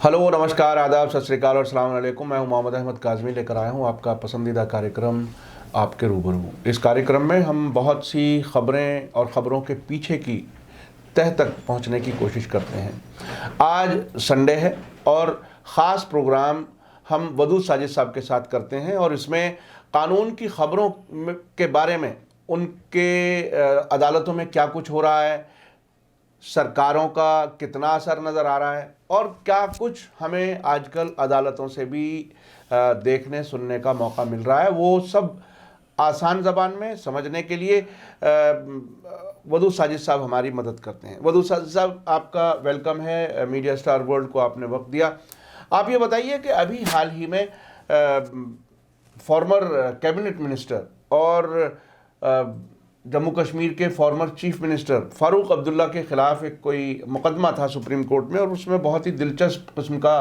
Hello, नमस्कार, आदाब, सत श्री अकाल और अस्सलाम वालेकुम। मैं हूं मोहम्मद अहमद काज़मी, लेकर आया हूं आपका पसंदीदा कार्यक्रम आपके रूबरू। इस कार्यक्रम में हम बहुत सी ख़बरें और ख़बरों के पीछे की तह तक पहुंचने की कोशिश करते हैं। आज संडे है और ख़ास प्रोग्राम हम वदूद साजिद साहब के साथ करते हैं और इसमें कानून की ख़बरों के बारे में, उनके अदालतों में क्या कुछ हो रहा है, सरकारों का कितना असर नज़र आ रहा है और क्या कुछ हमें आजकल अदालतों से भी देखने सुनने का मौका मिल रहा है, वो सब आसान ज़बान में समझने के लिए वदूद साजिद साहब हमारी मदद करते हैं। वदूद साजिद साहब, आपका वेलकम है, मीडिया स्टार वर्ल्ड को आपने वक्त दिया। आप ये बताइए कि अभी हाल ही में फॉर्मर कैबिनेट मिनिस्टर और जम्मू कश्मीर के former chief minister Farooq Abdullah के ख़िलाफ़ एक कोई मुकदमा था सुप्रीम कोर्ट में और उसमें बहुत ही दिलचस्प किस्म का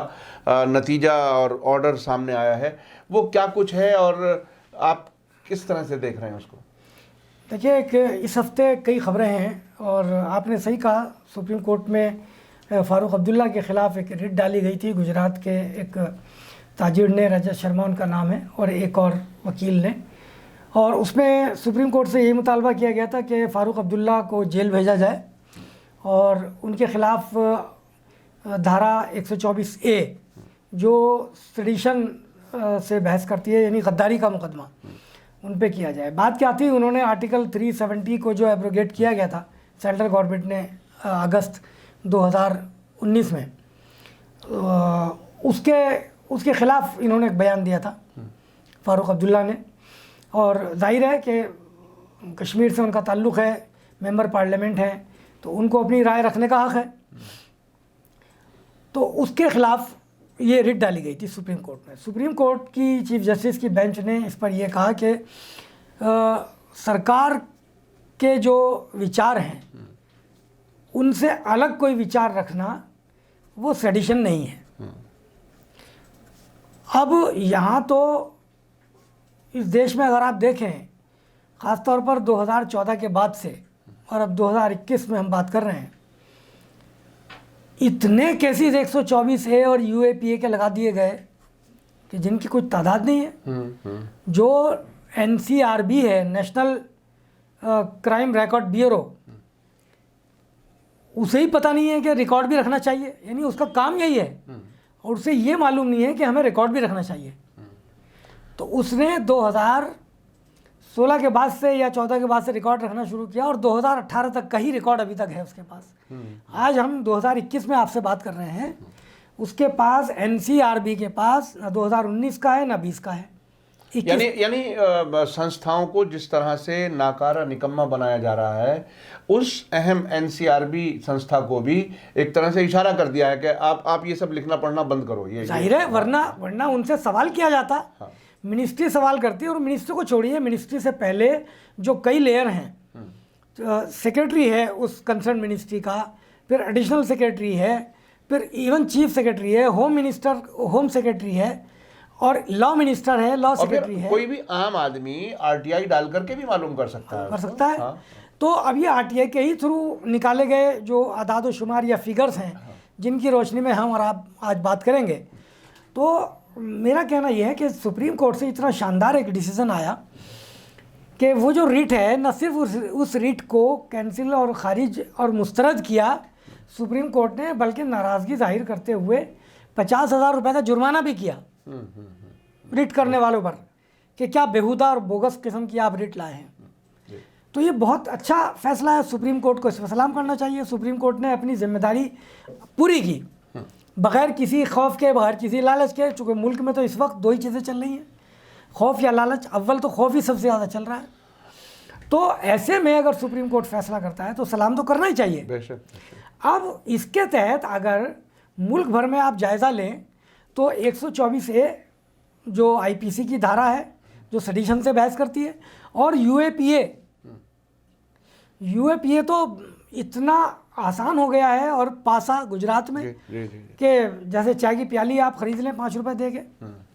नतीजा और ऑर्डर सामने आया है। वो क्या कुछ है और आप किस तरह से देख रहे हैं उसको? देखिए, इस हफ्ते कई ख़बरें हैं और आपने सही कहा, सुप्रीम कोर्ट में फ़ारूक अब्दुल्ला के ख़िलाफ़ एक रिट डाली गई थी। गुजरात के एक ताजिर ने, रजत शर्मा उनका नाम है, और एक और वकील ने, और उसमें सुप्रीम कोर्ट से यही मुतालबा किया गया था कि फ़ारूक अब्दुल्ला को जेल भेजा जाए और उनके ख़िलाफ़ धारा 124A जो सेडिशन से बहस करती है, यानी गद्दारी का मुकदमा, उन पे किया जाए। बात क्या थी, उन्होंने आर्टिकल 370 को जो एब्रोगेट किया गया था सेंट्रल गवर्नमेंट ने अगस्त 2019 में, उसके ख़िलाफ़ इन्होंने एक बयान दिया था फ़ारूक अब्दुल्ला ने। और जाहिर है कि कश्मीर से उनका ताल्लुक़ है, मेंबर पार्लियामेंट हैं, तो उनको अपनी राय रखने का हक़ है। तो उसके ख़िलाफ़ ये रिट डाली गई थी सुप्रीम कोर्ट में। सुप्रीम कोर्ट की चीफ जस्टिस की बेंच ने इस पर यह कहा कि सरकार के जो विचार हैं उनसे अलग कोई विचार रखना वो सेडिशन नहीं है। अब यहाँ तो इस देश में अगर आप देखें, ख़ास तौर पर 2014 के बाद से और अब 2021 में हम बात कर रहे हैं, इतने केसेस 124A और UAPA के लगा दिए गए कि जिनकी कुछ तादाद नहीं है। जो NCRB है, नेशनल क्राइम रिकॉर्ड ब्यूरो, उसे ही पता नहीं है कि रिकॉर्ड भी रखना चाहिए, यानी उसका काम यही है और उसे ये मालूम नहीं है कि हमें रिकॉर्ड भी रखना चाहिए। तो उसने 2016 के बाद से या 14 के बाद से रिकॉर्ड रखना शुरू किया और 2018 तक का ही रिकॉर्ड अभी तक है उसके पास। आज हम 2021 में आपसे बात कर रहे हैं, उसके पास NCRB के पास ना 2019 का है ना 20 का है। यानी संस्थाओं को जिस तरह से नाकारा निकम्मा बनाया जा रहा है, उस अहम NCRB संस्था को भी एक तरह से इशारा कर दिया है कि आप ये सब लिखना पढ़ना बंद करो। ये जाहिर है, वरना उनसे सवाल किया जाता। हाँ। मिनिस्ट्री सवाल करती है, और मिनिस्ट्री को छोड़िए, मिनिस्ट्री से पहले जो कई लेयर हैं, सेक्रेटरी है उस कंसर्न मिनिस्ट्री का, फिर एडिशनल सेक्रेटरी है, फिर इवन चीफ सेक्रेटरी है, होम सेक्रेटरी है, और लॉ मिनिस्टर है, लॉ सेक्रेटरी है। कोई भी आम आदमी RTI डाल करके भी मालूम कर सकता है। हाँ। तो अब ये RTI के ही थ्रू निकाले गए जो आदाद व शुमार या फिगर्स हैं, जिनकी रोशनी में हम और आप आज बात करेंगे। तो मेरा कहना यह है कि सुप्रीम कोर्ट से इतना शानदार एक डिसीज़न आया कि वो जो रिट है, न सिर्फ उस रिट को कैंसिल और खारिज और मुस्तरद किया सुप्रीम कोर्ट ने, बल्कि नाराज़गी जाहिर करते हुए 50,000 रुपये का जुर्माना भी किया रिट करने वालों पर कि क्या बेहुदा और बोगस किस्म की आप रिट लाए हैं। तो ये बहुत अच्छा फैसला है, सुप्रीम कोर्ट को इस पर सलाम करना चाहिए। सुप्रीम कोर्ट ने अपनी जिम्मेदारी पूरी की, बग़ैर किसी खौफ के, बग़ैर किसी लालच के। चूँकि मुल्क में तो इस वक्त दो ही चीज़ें चल रही हैं, खौफ या लालच। अव्वल तो खौफ ही सबसे ज़्यादा चल रहा है। तो ऐसे में अगर सुप्रीम कोर्ट फैसला करता है तो सलाम तो करना ही चाहिए। बेशक। अब इसके तहत अगर मुल्क भर में आप जायज़ा लें तो 124A जो IPC की धारा है, जो सेडिशन से बहस करती है, और UAPA तो इतना आसान हो गया है, और पासा गुजरात में कि जैसे चाय की प्याली आप ख़रीद लें 5 रुपये दे के,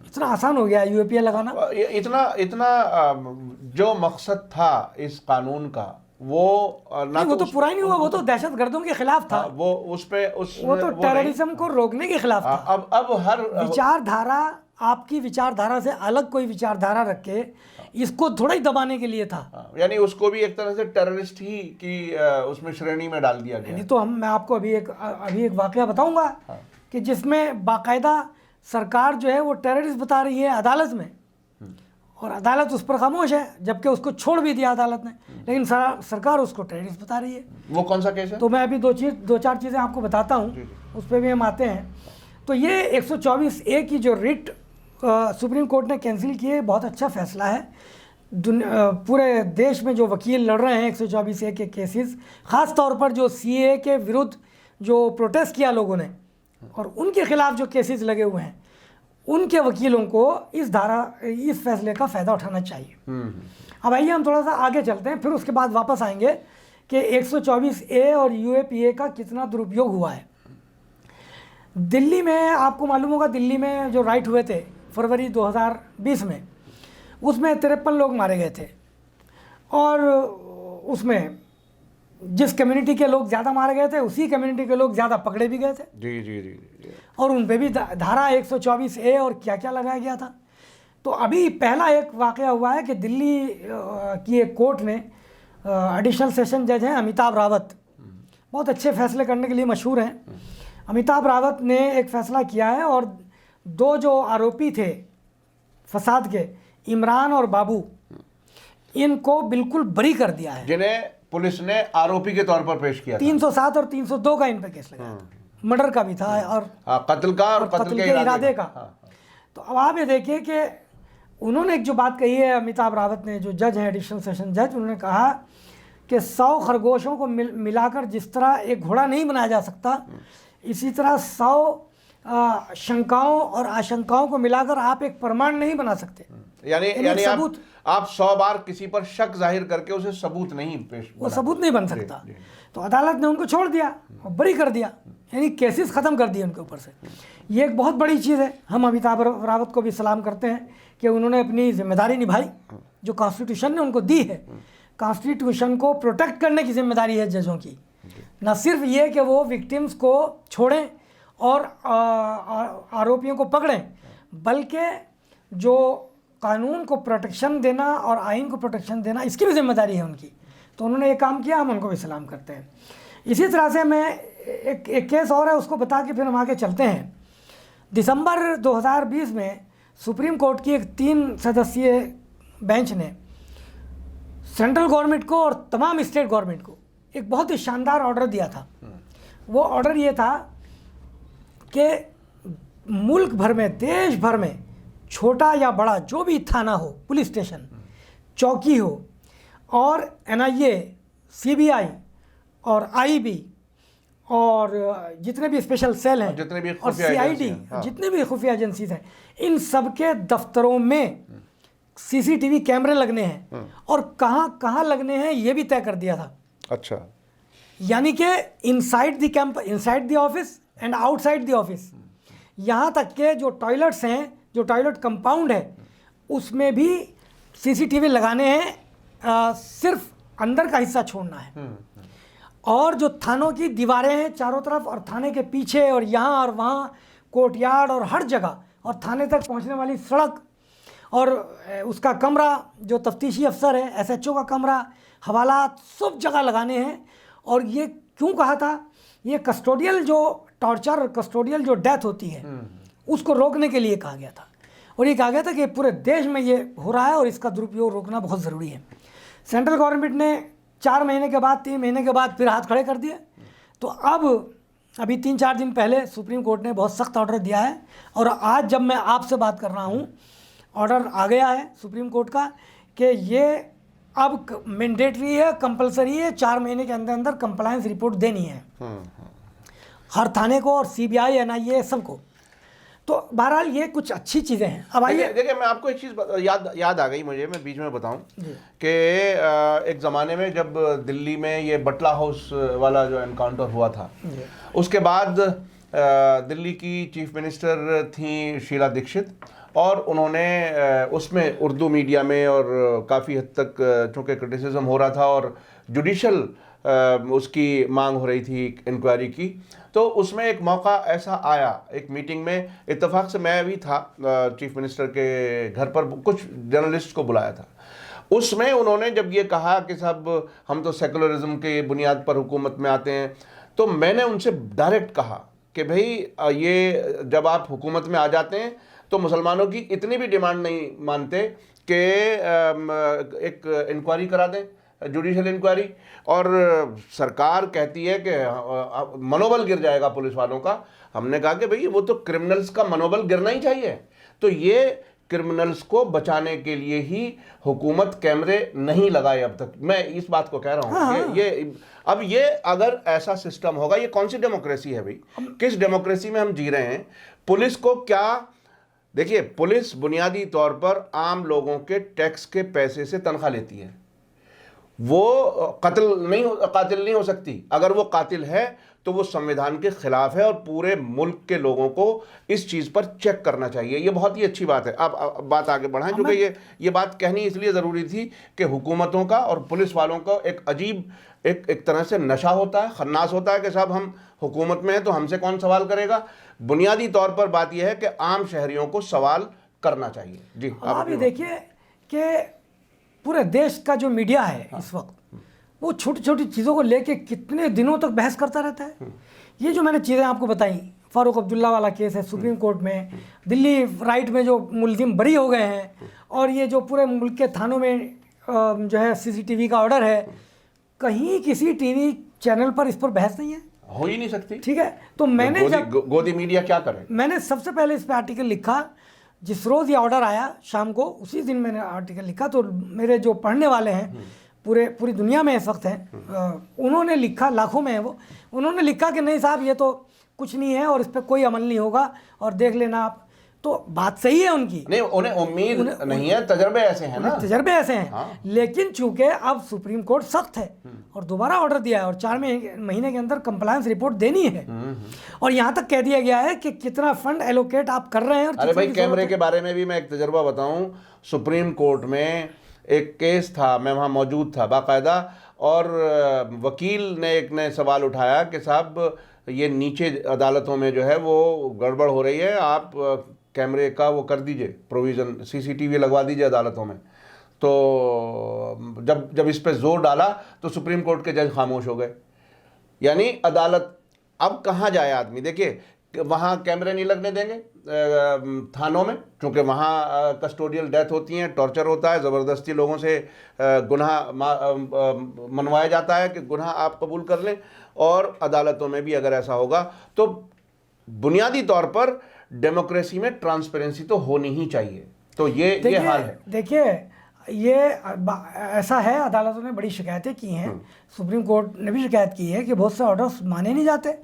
इतना आसान हो गया है UAPA लगाना। इतना जो मकसद था इस कानून का वो ना नहीं, वो तो पूरा ही नहीं हुआ, वो तो दहशतगर्दों के खिलाफ था। वो उस पे वो तो टेररिज्म को रोकने के खिलाफ था। अब हर विचारधारा, आपकी विचारधारा से अलग कोई विचारधारा रख के इसको थोड़ा ही दबाने के लिए था। यानी उसको भी एक तरह से टेररिस्ट ही की उसमें श्रेणी में डाल दिया गया। नहीं तो मैं आपको अभी एक वाकया बताऊंगा कि जिसमें बाकायदा सरकार जो है वो टेररिस्ट बता रही है अदालत में, और अदालत उस पर खामोश है, जबकि उसको छोड़ भी दिया अदालत ने, लेकिन सरकार उसको टेररिस्ट बता रही है। वो कौन सा केस है? तो मैं अभी दो चार चीज़ें आपको बताता हूँ, उस पर भी हम आते हैं। तो ये 124A की जो रिट सुप्रीम कोर्ट ने कैंसिल की है, बहुत अच्छा फैसला है। पूरे देश में जो वकील लड़ रहे हैं 124A के केसेस, ख़ास तौर पर जो CAA के विरुद्ध जो प्रोटेस्ट किया लोगों ने और उनके खिलाफ जो केसेस लगे हुए हैं, उनके वकीलों को इस फैसले का फ़ायदा उठाना चाहिए। अब आइए हम थोड़ा सा आगे चलते हैं, फिर उसके बाद वापस आएंगे कि 124A और UAPA का कितना दुरुपयोग हुआ है। दिल्ली में आपको मालूम होगा, दिल्ली में जो राइट हुए थे फरवरी 2020 में, उसमें 53 लोग मारे गए थे, और उसमें जिस कम्युनिटी के लोग ज़्यादा मारे गए थे उसी कम्युनिटी के लोग ज़्यादा पकड़े भी गए थे। जी जी जी जी। और उन पे भी धारा 124A और क्या क्या लगाया गया था। तो अभी पहला एक वाकया हुआ है कि दिल्ली की एक कोर्ट ने, एडिशनल सेशन जज हैं अमिताभ रावत, बहुत अच्छे फैसले करने के लिए मशहूर हैं। अमिताभ रावत ने एक फ़ैसला किया है और दो जो आरोपी थे फसाद के, इमरान और बाबू, इनको बिल्कुल बरी कर दिया है, जिन्हें पुलिस ने आरोपी के तौर पर पेश किया। 307 और 302 का इन पर केस लगा, मर्डर का भी था और कत्ल का और कत्ल के इरादे का। तो अब आप ये देखिए कि उन्होंने एक जो बात कही है, अमिताभ रावत ने, जो जज हैं एडिशनल सेशन जज, उन्होंने कहा कि 100 खरगोशों को मिलाकर जिस तरह एक घोड़ा नहीं बनाया जा सकता, इसी तरह 100 शंकाओं और आशंकाओं को मिलाकर आप एक प्रमाण नहीं बना सकते। यानी आप 100 बार किसी पर शक जाहिर करके उसे सबूत नहीं वो सबूत नहीं बन सकता। तो अदालत ने उनको छोड़ दिया और बरी कर दिया, यानी केसेस ख़त्म कर दिए उनके ऊपर से। ये एक बहुत बड़ी चीज़ है। हम अमिताभ रावत को भी सलाम करते हैं कि उन्होंने अपनी जिम्मेदारी निभाई जो कॉन्स्टिट्यूशन ने उनको दी है। कॉन्स्टिट्यूशन को प्रोटेक्ट करने की जिम्मेदारी है जजों की, न सिर्फ ये कि वो विक्टिम्स को छोड़ें और आरोपियों को पकड़ें, बल्कि जो कानून को प्रोटेक्शन देना और आइन को प्रोटेक्शन देना, इसकी भी जिम्मेदारी है उनकी। तो उन्होंने ये काम किया, हम उनको भी सलाम करते हैं। इसी तरह से मैं एक केस और है, उसको बता के फिर हम आगे चलते हैं। दिसंबर 2020 में सुप्रीम कोर्ट की एक 3 सदस्यीय बेंच ने सेंट्रल गवर्नमेंट को और तमाम स्टेट गवर्नमेंट को एक बहुत ही शानदार ऑर्डर दिया था। वो ऑर्डर ये था कि मुल्क भर में, देश भर में, छोटा या बड़ा जो भी थाना हो, पुलिस स्टेशन, चौकी हो, और NIA, CBI और IB और जितने भी स्पेशल सेल हैं, जितने भी और CID, जितने भी खुफिया एजेंसीज हैं, इन सब के दफ्तरों में CCTV कैमरे लगने हैं, और कहाँ कहाँ लगने हैं ये भी तय कर दिया था। अच्छा, यानी कि inside the office and outside the office, यहाँ तक के जो टॉयलेट्स हैं, जो टॉयलेट कंपाउंड है, उसमें भी CCTV लगाने हैं, सिर्फ अंदर का हिस्सा छोड़ना है। और जो थानों की दीवारें हैं चारों तरफ, और थाने के पीछे और यहाँ और वहाँ, कोर्टयार्ड और हर जगह, और थाने तक पहुँचने वाली सड़क, और उसका कमरा, जो तफ्तीशी अफसर है, SHO का कमरा, हवालात, सब जगह लगाने हैं। और ये क्यों कहा था? ये कस्टोडियल जो टॉर्चर, कस्टोडियल जो डेथ होती है, उसको रोकने के लिए कहा गया था। और ये कहा गया था कि पूरे देश में ये हो रहा है और इसका दुरुपयोग रोकना बहुत ज़रूरी है। सेंट्रल गवर्नमेंट ने 4 महीने के बाद, 3 महीने के बाद फिर हाथ खड़े कर दिए। तो अभी 3-4 दिन पहले सुप्रीम कोर्ट ने बहुत सख्त ऑर्डर दिया है, और आज जब मैं आपसे बात कर रहा हूँ, ऑर्डर आ गया है सुप्रीम कोर्ट का कि ये अब मैंडेटरी है, कंपलसरी है, 4 महीने के अंदर अंदर कंप्लायंस रिपोर्ट देनी है हर थाने को और CBI, NIA सबको। तो बहरहाल ये कुछ अच्छी चीज़ें हैं। अब आइए देखिए, मैं आपको एक चीज़ याद आ गई मुझे, मैं बीच में बताऊं कि एक ज़माने में जब दिल्ली में ये बटला हाउस वाला जो एनकाउंटर हुआ था, उसके बाद दिल्ली की चीफ मिनिस्टर थी शीला दीक्षित, और उन्होंने उसमें उर्दू मीडिया में और काफ़ी हद तक चूँकि क्रिटिसिज्म हो रहा था और जुडिशल उसकी मांग हो रही थी इंक्वायरी की, तो उसमें एक मौका ऐसा आया, एक मीटिंग में इत्तेफाक से मैं भी था, चीफ मिनिस्टर के घर पर कुछ जर्नलिस्ट को बुलाया था। उसमें उन्होंने जब ये कहा कि साहब हम तो सेकुलरिज्म के बुनियाद पर हुकूमत में आते हैं, तो मैंने उनसे डायरेक्ट कहा कि भाई ये जब आप हुकूमत में आ जाते हैं तो मुसलमानों की इतनी भी डिमांड नहीं मानते कि एक इंक्वायरी करा दें, जुडिशल इंक्वायरी, और सरकार कहती है कि मनोबल गिर जाएगा पुलिस वालों का। हमने कहा कि भाई वो तो क्रिमिनल्स का मनोबल गिरना ही चाहिए, तो ये क्रिमिनल्स को बचाने के लिए ही हुकूमत कैमरे नहीं लगाए अब तक। मैं इस बात को कह रहा हूँ। हाँ। ये अगर ऐसा सिस्टम होगा, ये कौन सी डेमोक्रेसी है भाई? किस डेमोक्रेसी में हम जी रहे हैं? पुलिस को क्या, देखिए पुलिस बुनियादी तौर पर आम लोगों के टैक्स के पैसे से तनख्वाह लेती है, वो कातिल नहीं हो सकती। अगर वो कातिल है तो वो संविधान के खिलाफ है और पूरे मुल्क के लोगों को इस चीज़ पर चेक करना चाहिए। ये बहुत ही अच्छी बात है। अब बात आगे बढ़ाएं, क्योंकि ये बात कहनी इसलिए ज़रूरी थी कि हुकूमतों का और पुलिस वालों का एक अजीब एक तरह से नशा होता है, खन्नास होता है कि साहब हम हुकूमत में हैं तो हमसे कौन सवाल करेगा। बुनियादी तौर पर बात यह है कि आम शहरियों को सवाल करना चाहिए। जी, आप ये देखिए कि पूरे देश का जो मीडिया है इस वक्त, वो छोटी छोटी चीज़ों को लेके कितने दिनों तक बहस करता रहता है। ये जो मैंने चीज़ें आपको बताई, फारूक अब्दुल्ला वाला केस है सुप्रीम कोर्ट में, दिल्ली राइट में जो मुलजिम बरी हो गए हैं, और ये जो पूरे मुल्क के थानों में जो है सीसीटीवी का ऑर्डर है, कहीं किसी टीवी चैनल पर इस पर बहस नहीं है, हो ही नहीं सकती। ठीक है, तो मैंने गोदी मीडिया क्या करे? मैंने सबसे पहले इस पर आर्टिकल लिखा, जिस रोज़ ये ऑर्डर आया शाम को, उसी दिन मैंने आर्टिकल लिखा। तो मेरे जो पढ़ने वाले हैं पूरी दुनिया में इस वक्त हैं, उन्होंने लिखा, लाखों में है वो, उन्होंने लिखा कि नहीं साहब ये तो कुछ नहीं है और इस पर कोई अमल नहीं होगा और देख लेना आप। तो बात सही है उनकी, नहीं उन्हें उम्मीद नहीं है, तजर्बे ऐसे हैं ना, तजर्बे ऐसे हैं। हाँ। लेकिन चूंकि अब सुप्रीम कोर्ट सख्त है और दोबारा ऑर्डर दिया है और 4 महीने के अंदर कंप्लायंस रिपोर्ट देनी है, और यहाँ तक कह दिया गया है कि कितना फंड एलोकेट आप कर रहे हैं। अरे भाई, कैमरे के बारे में भी मैं एक तजर्बा बताऊं। सुप्रीम कोर्ट में एक केस था, मैं वहाँ मौजूद था बाकायदा, और वकील ने एक ने सवाल उठाया कि साहब ये नीचे अदालतों में जो है वो गड़बड़ हो रही है, आप कैमरे का वो कर दीजिए प्रोविज़न, सीसीटीवी लगवा दीजिए अदालतों में। तो जब इस पे जोर डाला तो सुप्रीम कोर्ट के जज खामोश हो गए। यानी अदालत अब कहाँ जाए आदमी? देखिए वहाँ कैमरे नहीं लगने देंगे थानों में, क्योंकि वहाँ कस्टोडियल डेथ होती हैं, टॉर्चर होता है, ज़बरदस्ती लोगों से गुनाह मनवाया जाता है कि गुनाह आप कबूल कर लें। और अदालतों में भी अगर ऐसा होगा तो बुनियादी तौर पर डेमोक्रेसी में ट्रांसपेरेंसी तो होनी ही चाहिए। तो ये हाल है। देखिए ये ऐसा है, अदालतों ने बड़ी शिकायतें की हैं, सुप्रीम कोर्ट ने भी शिकायत की है कि बहुत से ऑर्डर्स माने नहीं जाते।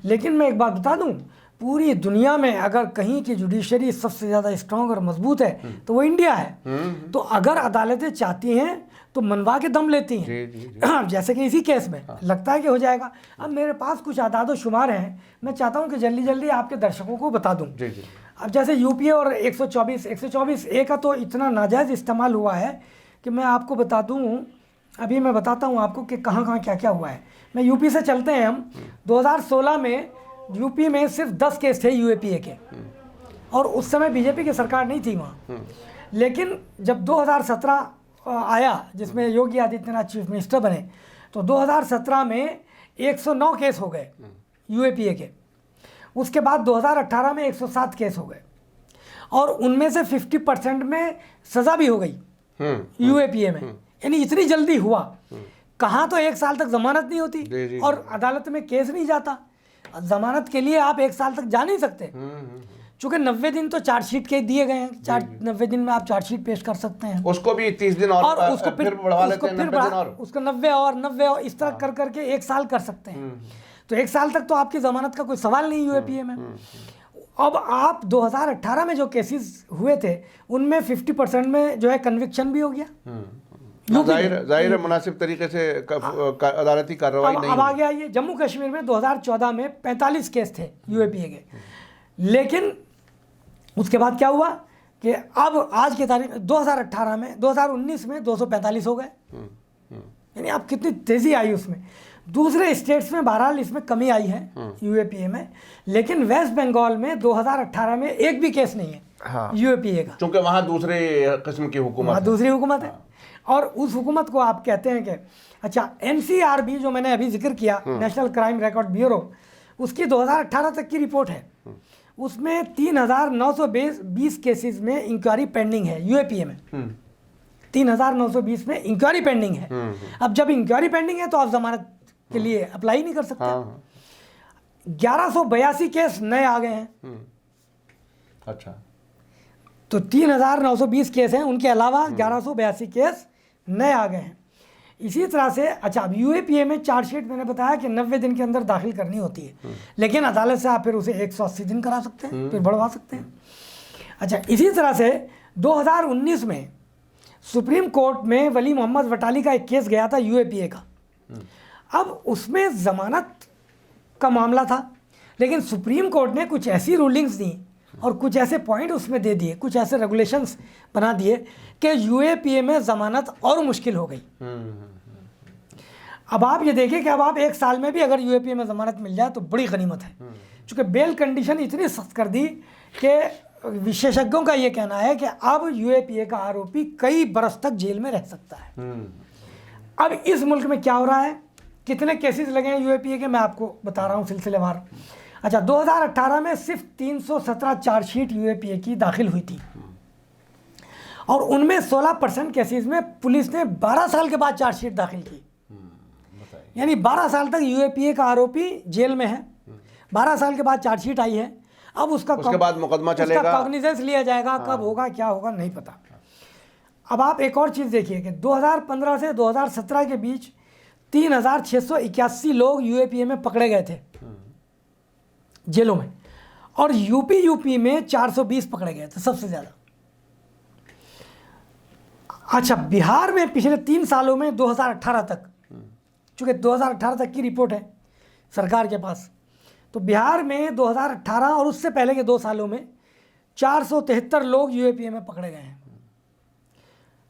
लेकिन मैं एक बात बता दूं, पूरी दुनिया में अगर कहीं की जुडिशरी सबसे ज़्यादा स्ट्रांग और मजबूत है तो वो इंडिया है। तो अगर अदालतें चाहती हैं तो मनवा के दम लेती हैं। जैसे कि इसी केस में लगता है कि हो जाएगा। अब मेरे पास कुछ आदाद शुमार हैं, मैं चाहता हूं कि जल्दी जल्दी आपके दर्शकों को बता दूं। अब जैसे यूपीए और 124 ए का तो इतना नाजायज़ इस्तेमाल हुआ है कि मैं आपको बता दूं, अभी मैं बताता हूं आपको कि कहाँ कहाँ क्या क्या हुआ है। मैं यूपी से चलते हैं हम। 2016 में यूपी में सिर्फ 10 केस थे यूएपीए के, और उस समय बीजेपी की सरकार नहीं थी वहाँ। लेकिन जब 2017 आया, जिसमें योगी आदित्यनाथ चीफ मिनिस्टर बने, तो 2017 में 109 केस हो गए यूएपीए के। उसके बाद 2018 में 107 केस हो गए, और उनमें से 50% में सज़ा भी हो गई यूएपीए में। यानी इतनी जल्दी हुआ। कहाँ तो 1 साल तक जमानत नहीं होती और अदालत में केस नहीं जाता। जमानत के लिए आप 1 साल तक जा नहीं सकते, चूँकि 90 दिन तो चार्जशीट के दिए गए हैं। 90 दिन में आप चार्जशीट पेश कर सकते हैं, उसको भी 30 दिन और उसको फिर बढ़ा लेते हैं, 90 दिन और उसको 90 और इस तरह कर करके 1 साल कर सकते हैं। तो 1 साल तक तो आपकी जमानत का कोई सवाल नहीं यूएपीए में। अब आप 2018 में जो केसेस हुए थे उनमें 50% में जो है कन्विक्शन भी हो गया। जाहिर है मुनासिब तरीके से अदालती कार्रवाई नहीं। अब आ गया ये जम्मू कश्मीर में 2014 में 45 केस थे यूएपीए के। लेकिन उसके बाद क्या हुआ कि अब आज की तारीख 2018 में 2019 में 245 हो गए, यानी अब कितनी तेज़ी आई उसमें। दूसरे स्टेट्स में बहरहाल इसमें कमी आई है यूएपीए में, लेकिन वेस्ट बंगाल में 2018 में एक भी केस नहीं है यूएपीए का, क्योंकि वहाँ दूसरे किस्म की हुकूमत है। दूसरी हुकूमत है। और उस हुकूमत को आप कहते हैं कि अच्छा एनसीआरबी जो मैंने अभी जिक्र किया, नेशनल क्राइम रिकॉर्ड ब्यूरो, उसकी 2018 तक की रिपोर्ट है, उसमें 3,920 केसेस में इंक्वायरी पेंडिंग है यूएपीए में। 3,920 में इंक्वायरी पेंडिंग है। अब जब इंक्वायरी पेंडिंग है तो आप जमानत के लिए अप्लाई नहीं कर सकते। 1182 केस नए आ गए हैं। अच्छा, तो 3,920 केस हैं, उनके अलावा 1182 केस नए आ गए हैं। इसी तरह से अच्छा, अब यूएपीए में चार्जशीट मैंने बताया कि 90 दिन के अंदर दाखिल करनी होती है, लेकिन अदालत से आप फिर उसे 180 दिन करा सकते हैं, फिर बढ़वा सकते हैं। अच्छा, इसी तरह से 2019 में सुप्रीम कोर्ट में वली मोहम्मद वटाली का एक केस गया था यूएपीए का। अब उसमें ज़मानत का मामला था, लेकिन सुप्रीम कोर्ट ने कुछ ऐसी रूलिंग्स दी और कुछ ऐसे पॉइंट उसमें दे दिए, कुछ ऐसे रेगुलेशंस बना दिए कि यूएपीए में ज़मानत और मुश्किल हो गई। अब आप ये देखिए कि अब आप 1 साल में भी अगर यूएपीए में ज़मानत मिल जाए तो बड़ी गनीमत है, क्योंकि बेल कंडीशन इतनी सख्त कर दी कि विशेषज्ञों का ये कहना है कि अब यूएपीए का आरोपी कई बरस तक जेल में रह सकता है। अब इस मुल्क में क्या हो रहा है, कितने केसेस लगे हैं यूएपीए के, मैं आपको बता रहा हूँ सिलसिलेवार। अच्छा, 2018 में सिर्फ 317 चार्जशीट यूएपीए की दाखिल हुई थी, और उनमें 16% केसेस में पुलिस ने 12 साल के बाद चार्जशीट दाखिल की। यानी 12 साल तक यूएपीए का आरोपी जेल में है, 12 साल के बाद चार्जशीट आई है, अब उसके बाद मुकदमा चलेगा, कॉग्निजेंस लिया जाएगा, कब होगा क्या होगा नहीं पता। अब आप एक और चीज़ देखिए कि 2015 से 2017 के बीच 3,681 लोग यूएपीए में पकड़े गए थे जेलों में, और यूपी में 420 पकड़े गए थे, सबसे ज़्यादा। अच्छा, बिहार में पिछले 3 सालों में 2018 तक, चूँकि 2018 तक की रिपोर्ट है सरकार के पास, तो बिहार में 2018 और उससे पहले के 2 सालों में 473 लोग यूएपीए में पकड़े गए हैं।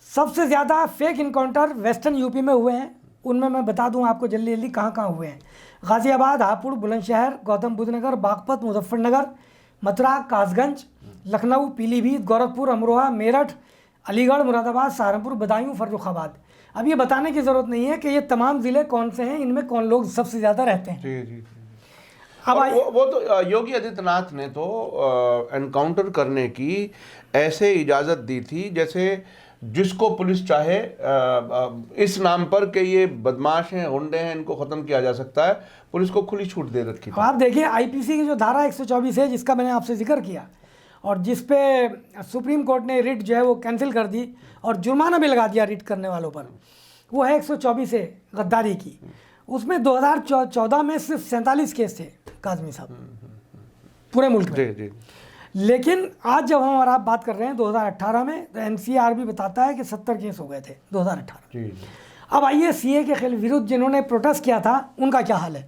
सबसे ज़्यादा फेक इनकाउंटर वेस्टर्न यूपी में हुए हैं, उनमें मैं बता दूं आपको जल्दी जल्दी कहाँ कहाँ हुए हैं। गाज़ियाबाद, हापुड़, बुलंदशहर, गौतम बुद्ध नगर, बागपत, मुजफ्फरनगर, मथुरा, कासगंज, लखनऊ, पीलीभीत, गोरखपुर, अमरोहा, मेरठ, अलीगढ़, मुरादाबाद, सहारनपुर, बदायूं, फर्रुखाबाद। अब ये बताने की ज़रूरत नहीं है कि ये तमाम ज़िले कौन से हैं, इनमें कौन लोग सबसे ज़्यादा रहते हैं। जी जी। अब वो तो योगी आदित्यनाथ ने तो एनकाउंटर करने की ऐसे इजाज़त दी थी जैसे जिसको पुलिस चाहे इस नाम पर कि ये बदमाश हैं, गुंडे हैं, इनको ख़त्म किया जा सकता है, पुलिस को खुली छूट दे रखी थी। आप देखिए आईपीसी की जो धारा 124 है, जिसका मैंने आपसे जिक्र किया, और जिस पे सुप्रीम कोर्ट ने रिट जो है वो कैंसिल कर दी और जुर्माना भी लगा दिया रिट करने वालों पर, वो है 124 है गद्दारी की। उसमें 2014 में सिर्फ 47 केस थे काज़मी साहब पूरे मुल्क में। जी। लेकिन आज जब हम और आप बात कर रहे हैं 2018 में, तो एनसीआरबी बताता है कि 70 केस हो गए थे 2018। जी। अब आइए सीए के विरुद्ध जिन्होंने प्रोटेस्ट किया था उनका क्या हाल है।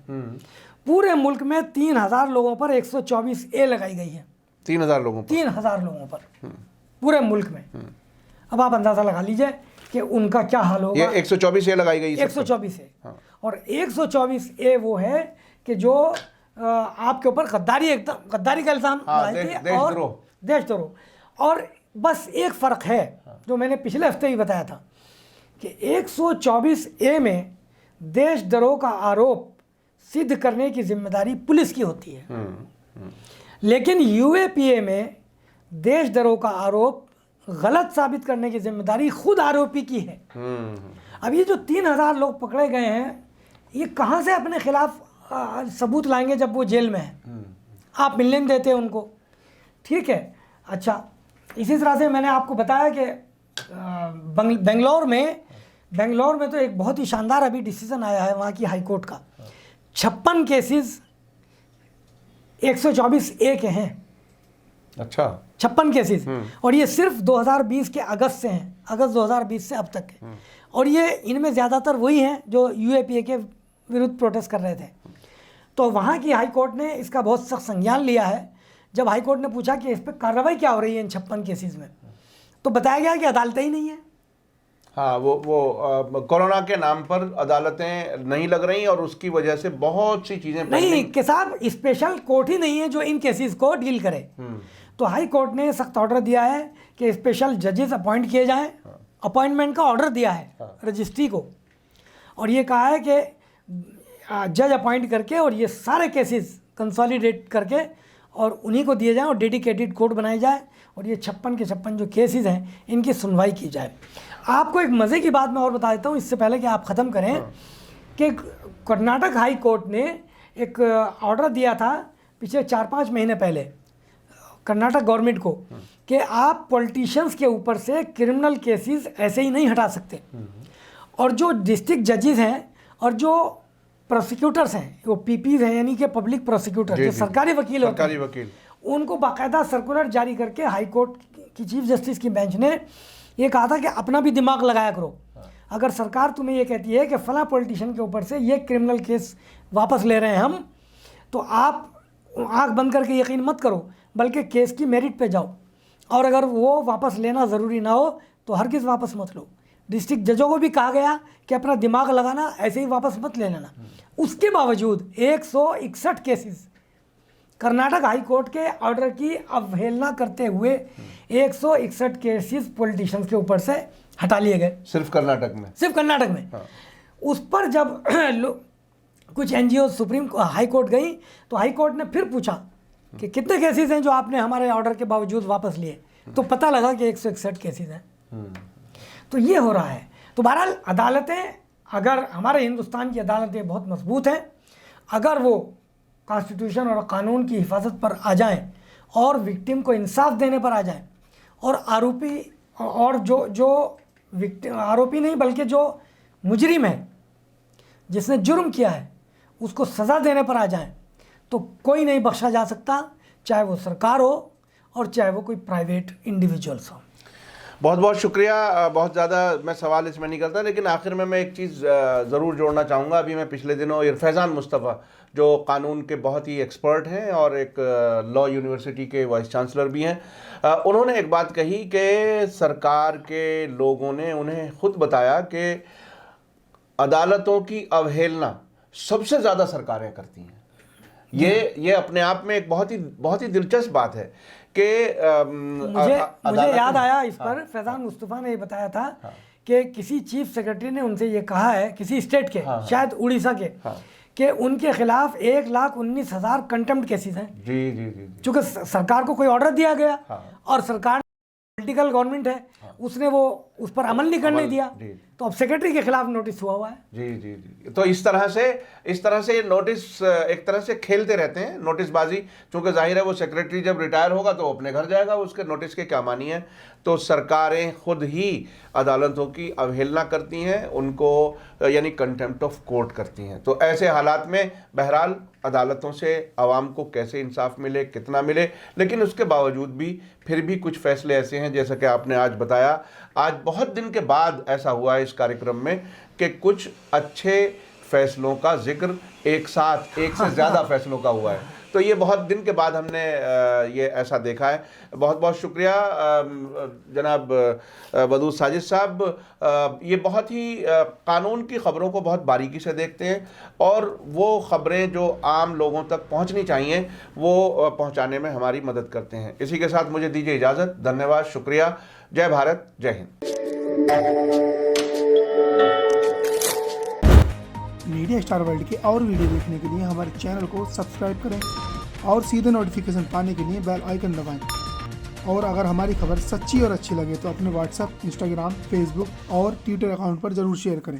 पूरे मुल्क में 3,000 लोगों पर 124A लगाई गई है। 3,000 लोगों पर, 3,000 लोगों पर पूरे मुल्क में। अब आप अंदाज़ा लगा लीजिए कि उनका क्या हाल होगा। ये 124A लगाई गई, 124A। और 124A वो है कि जो आपके ऊपर गद्दारी का इल्ज़ाम लगाए थे और देशद्रोह। और बस एक फ़र्क है जो मैंने पिछले हफ्ते ही बताया था कि 124A में देशद्रोह का आरोप सिद्ध करने की जिम्मेदारी पुलिस की होती है, लेकिन यूएपीए में देशद्रोह का आरोप गलत साबित करने की जिम्मेदारी खुद आरोपी की है। अब ये जो 3,000 लोग पकड़े गए हैं, ये कहाँ से अपने खिलाफ सबूत लाएंगे जब वो जेल में है, आप मिलने नहीं देते उनको, ठीक है। अच्छा, इसी तरह से मैंने आपको बताया कि बेंगलोर में तो एक बहुत ही शानदार अभी डिसीजन आया है वहाँ की हाई कोर्ट का। 56 केसेस 124A के हैं। अच्छा, 56 केसेस, और ये सिर्फ 2020 के अगस्त से हैं, अगस्त 2020 से अब तक है। और ये इनमें ज़्यादातर वही हैं जो यूएपीए के विरुद्ध प्रोटेस्ट कर रहे थे। तो वहाँ की हाई कोर्ट ने इसका बहुत सख्त संज्ञान लिया है। जब हाई कोर्ट ने पूछा कि इस पर कार्रवाई क्या हो रही है इन 56 केसेस में, तो बताया गया कि अदालतें ही नहीं है। हाँ, वो कोरोना के नाम पर अदालतें नहीं लग रही और उसकी वजह से बहुत सी चीजें नहीं कि साहब स्पेशल कोर्ट ही नहीं है जो इन केसेस को डील करे। तो हाई कोर्ट ने सख्त ऑर्डर दिया है कि स्पेशल जजेस अपॉइंट किए जाएं। अपॉइंटमेंट का ऑर्डर दिया है रजिस्ट्री को, और ये कहा है कि जज अपॉइंट करके और ये सारे केसेस कंसोलिडेट करके और उन्हीं को दिए जाएं और डेडिकेटेड कोर्ट बनाए जाए और ये 56 के 56 जो केसेस हैं इनकी सुनवाई की जाए। आपको एक मज़े की बात मैं और बता देता हूँ इससे पहले कि आप ख़त्म करें कि कर्नाटक हाई कोर्ट ने एक ऑर्डर दिया था पिछले 4-5 महीने पहले कर्नाटक गवर्नमेंट को कि आप पॉलिटिशियंस के ऊपर से क्रिमिनल केसेस ऐसे ही नहीं हटा सकते, और जो डिस्ट्रिक्ट जजेस हैं और जो प्रोसिक्यूटर्स हैं, वो पीपीज हैं यानी कि पब्लिक प्रोसिक्यूटर जो सरकारी वकील होते हैं, उनको बाकायदा सर्कुलर जारी करके हाई कोर्ट की चीफ जस्टिस की बेंच ने ये कहा था कि अपना भी दिमाग लगाया करो। अगर सरकार तुम्हें ये कहती है कि फला पॉलिटिशियन के ऊपर से ये क्रिमिनल केस वापस ले रहे हैं हम, तो आप आंख बंद करके यकीन मत करो, बल्कि केस की मेरिट पे जाओ, और अगर वो वापस लेना ज़रूरी ना हो तो हरगिज़ वापस मत लो। डिस्ट्रिक्ट जजों को भी कहा गया कि अपना दिमाग लगाना, ऐसे ही वापस मत ले लेना। उसके बावजूद 161 केसेस कर्नाटक हाई कोर्ट के ऑर्डर की अवहेलना करते हुए 161 केसेस पॉलिटिशियंस के ऊपर से हटा लिए गए। सिर्फ कर्नाटक में। हाँ। उस पर जब कुछ एनजीओ सुप्रीम हाई कोर्ट गई तो हाई कोर्ट ने फिर पूछा कि कितने केसेस हैं जो आपने हमारे ऑर्डर के बावजूद वापस लिए, तो पता लगा कि 161 केसेस हैं। तो ये हो रहा है। तो बहरहाल अदालतें, अगर हमारे हिंदुस्तान की अदालतें बहुत मजबूत हैं, अगर वो कॉन्स्टिट्यूशन और कानून की हिफाजत पर आ जाएं और विक्टिम को इंसाफ देने पर आ जाएं, और आरोपी और जो विक्टिम, आरोपी नहीं बल्कि जो मुजरिम है जिसने जुर्म किया है उसको सज़ा देने पर आ जाएं, तो कोई नहीं बख्शा जा सकता, चाहे वो सरकार हो और चाहे वो कोई प्राइवेट इंडिविजुअल्स हो। बहुत बहुत शुक्रिया। बहुत ज़्यादा मैं सवाल इसमें नहीं करता, लेकिन आखिर में मैं एक चीज़ ज़रूर जोड़ना चाहूँगा। अभी मैं पिछले दिनों फैज़ान मुस्तफ़ा जो कानून के बहुत ही एक्सपर्ट हैं और एक लॉ यूनिवर्सिटी के वाइस चांसलर भी हैं, उन्होंने एक बात कही कि सरकार के लोगों ने उन्हें खुद बताया कि अदालतों की अवहेलना सबसे ज़्यादा सरकारें करती हैं। ये अपने आप में एक बहुत ही दिलचस्प बात है कि मुझे याद आया इस पर फैज़ान मुस्तफ़ा ने ये बताया था कि किसी चीफ सेक्रेटरी ने उनसे ये कहा है, किसी स्टेट के, शायद उड़ीसा के, कि उनके खिलाफ 1,19,000 कंटेम्प्ट केसेस हैं। जी। चूँकि सरकार को कोई ऑर्डर दिया गया और सरकार पॉलिटिकल गवर्नमेंट है, उसने वो उस पर अमल नहीं करने दिया, तो अब सेक्रेटरी के खिलाफ नोटिस हुआ है। जी। तो इस तरह से नोटिस एक तरह से खेलते रहते हैं, नोटिसबाजी। चूंकि जाहिर है वो सेक्रेटरी जब रिटायर होगा तो अपने घर जाएगा, उसके नोटिस के क्या मानी है। तो सरकारें खुद ही अदालतों की अवहेलना करती हैं, उनको यानी कंटेम्प्ट ऑफ कोर्ट करती हैं। तो ऐसे हालात में बहरहाल अदालतों से आवाम को कैसे इंसाफ मिले, कितना मिले, लेकिन उसके बावजूद भी फिर भी कुछ फैसले ऐसे हैं, जैसा कि आपने आज बताया। आज बहुत दिन के बाद ऐसा हुआ है इस कार्यक्रम में कि कुछ अच्छे फैसलों का जिक्र एक से ज़्यादा फैसलों का हुआ है। तो ये बहुत दिन के बाद हमने ये ऐसा देखा है। बहुत बहुत शुक्रिया जनाब वदूद साजिद साहब। ये बहुत ही कानून की ख़बरों को बहुत बारीकी से देखते हैं और वो ख़बरें जो आम लोगों तक पहुंचनी चाहिए वो पहुंचाने में हमारी मदद करते हैं। इसी के साथ मुझे दीजिए इजाज़त। धन्यवाद, शुक्रिया। जय भारत, जय हिंद। मीडिया स्टार वर्ल्ड के और वीडियो देखने के लिए हमारे चैनल को सब्सक्राइब करें और सीधे नोटिफिकेशन पाने के लिए बेल आइकन दबाएं। और अगर हमारी खबर सच्ची और अच्छी लगे तो अपने व्हाट्सएप, इंस्टाग्राम, फेसबुक और ट्विटर अकाउंट पर ज़रूर शेयर करें।